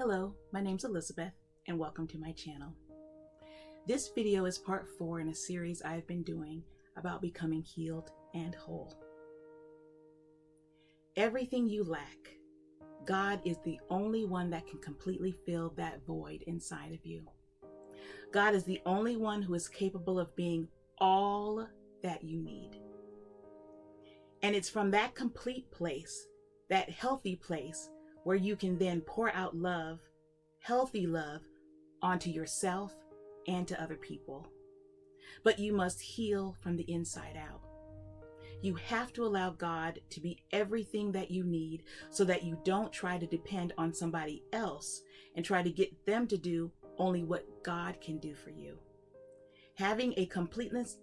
Hello, my name's Elizabeth, and welcome to my channel. This video is part 4 in a series I've been doing about becoming healed and whole. Everything you lack, God is the only one that can completely fill that void inside of you. God is the only one who is capable of being all that you need. And it's from that complete place, that healthy place, where you can then pour out love, healthy love, onto yourself and to other people. But you must heal from the inside out. You have to allow God to be everything that you need so that you don't try to depend on somebody else and try to get them to do only what God can do for you. Having a completeness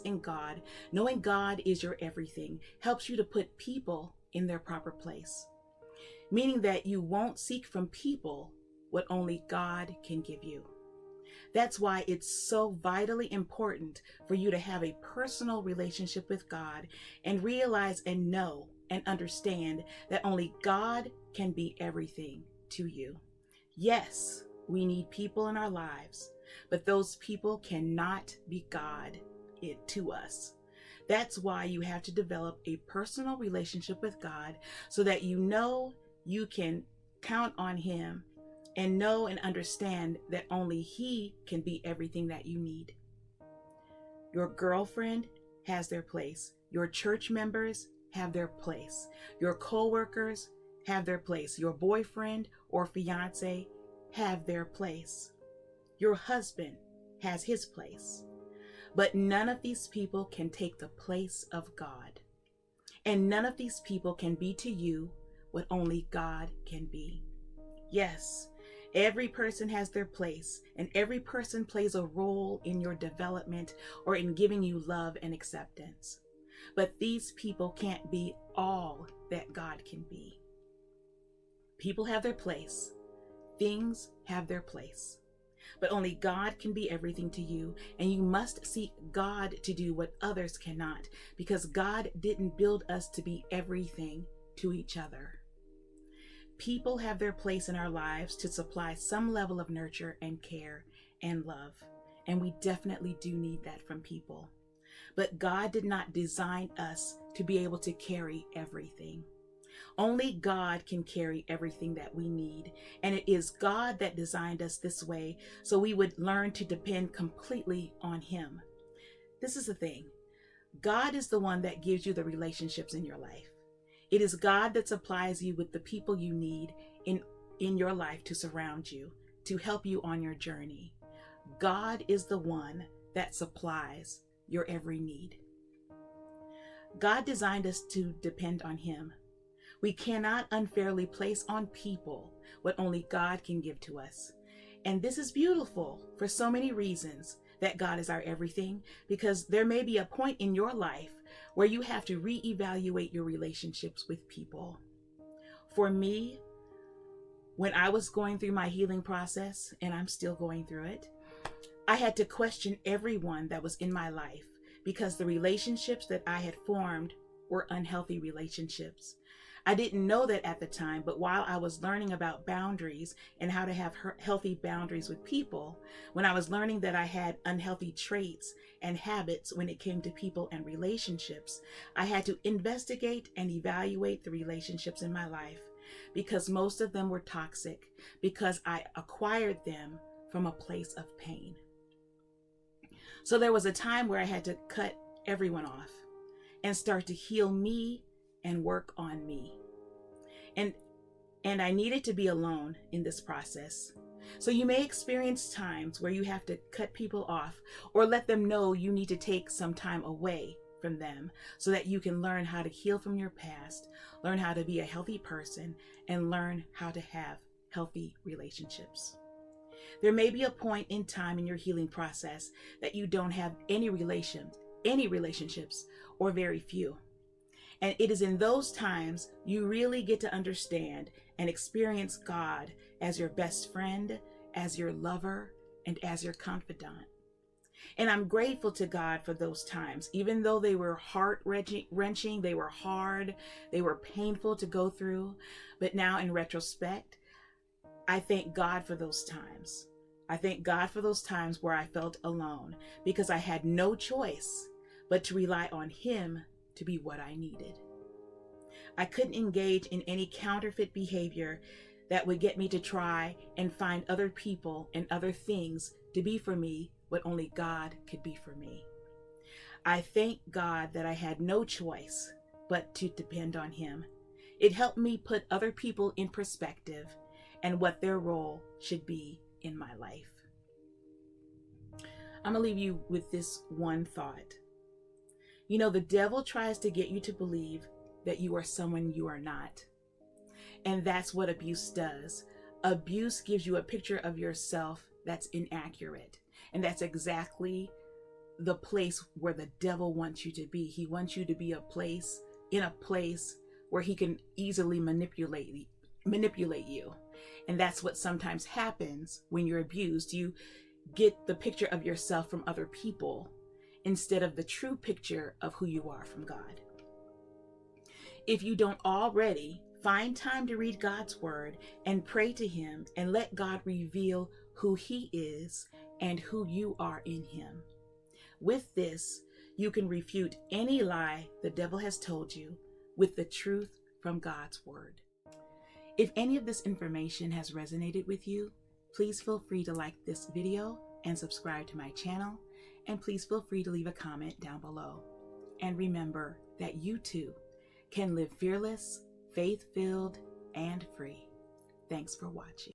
in God, knowing God is your everything, helps you to put people in their proper place. Meaning that you won't seek from people what only God can give you. That's why it's so vitally important for you to have a personal relationship with God and realize and know and understand that only God can be everything to you. Yes, we need people in our lives, but those people cannot be God to us. That's why you have to develop a personal relationship with God so that you know you can count on Him and know and understand that only He can be everything that you need. Your girlfriend has their place. Your church members have their place. Your co-workers have their place. Your boyfriend or fiance have their place. Your husband has his place. But none of these people can take the place of God. And none of these people can be to you what only God can be. Yes, every person has their place, and every person plays a role in your development or in giving you love and acceptance. But these people can't be all that God can be. People have their place. Things have their place. But only God can be everything to you, and you must seek God to do what others cannot, because God didn't build us to be everything to each other. People have their place in our lives to supply some level of nurture and care and love, and we definitely do need that from people. But God did not design us to be able to carry everything. Only God can carry everything that we need, and it is God that designed us this way so we would learn to depend completely on Him. This is the thing. God is the one that gives you the relationships in your life. It is God that supplies you with the people you need in your life to surround you, to help you on your journey. God is the one that supplies your every need. God designed us to depend on Him. We cannot unfairly place on people what only God can give to us. And this is beautiful for so many reasons, that God is our everything, because there may be a point in your life where you have to reevaluate your relationships with people. For me, when I was going through my healing process, and I'm still going through it, I had to question everyone that was in my life because the relationships that I had formed were unhealthy relationships. I didn't know that at the time, but while I was learning about boundaries and how to have healthy boundaries with people, when I was learning that I had unhealthy traits and habits when it came to people and relationships, I had to investigate and evaluate the relationships in my life because most of them were toxic, because I acquired them from a place of pain. So there was a time where I had to cut everyone off and start to heal me and work on me. And I needed to be alone in this process. So you may experience times where you have to cut people off or let them know you need to take some time away from them so that you can learn how to heal from your past, learn how to be a healthy person, and learn how to have healthy relationships. There may be a point in time in your healing process that you don't have any relationships, or very few. And it is in those times you really get to understand and experience God as your best friend, as your lover, and as your confidant. And I'm grateful to God for those times, even though they were heart-wrenching, they were hard, they were painful to go through. But now in retrospect, I thank God for those times. I thank God for those times where I felt alone because I had no choice but to rely on Him to be what I needed. I couldn't engage in any counterfeit behavior that would get me to try and find other people and other things to be for me what only God could be for me. I thank God that I had no choice but to depend on Him. It helped me put other people in perspective and what their role should be in my life. I'm going to leave you with this one thought. You know, the devil tries to get you to believe that you are someone you are not. And that's what abuse does. Abuse gives you a picture of yourself that's inaccurate. And that's exactly the place where the devil wants you to be. He wants you to be in a place where he can easily manipulate you. And that's what sometimes happens when you're abused. You get the picture of yourself from other people instead of the true picture of who you are from God. If you don't already, find time to read God's word and pray to Him and let God reveal who He is and who you are in Him. With this, you can refute any lie the devil has told you with the truth from God's word. If any of this information has resonated with you, please feel free to like this video and subscribe to my channel, and please feel free to leave a comment down below. And remember that you too can live fearless, faith-filled, and free. Thanks for watching.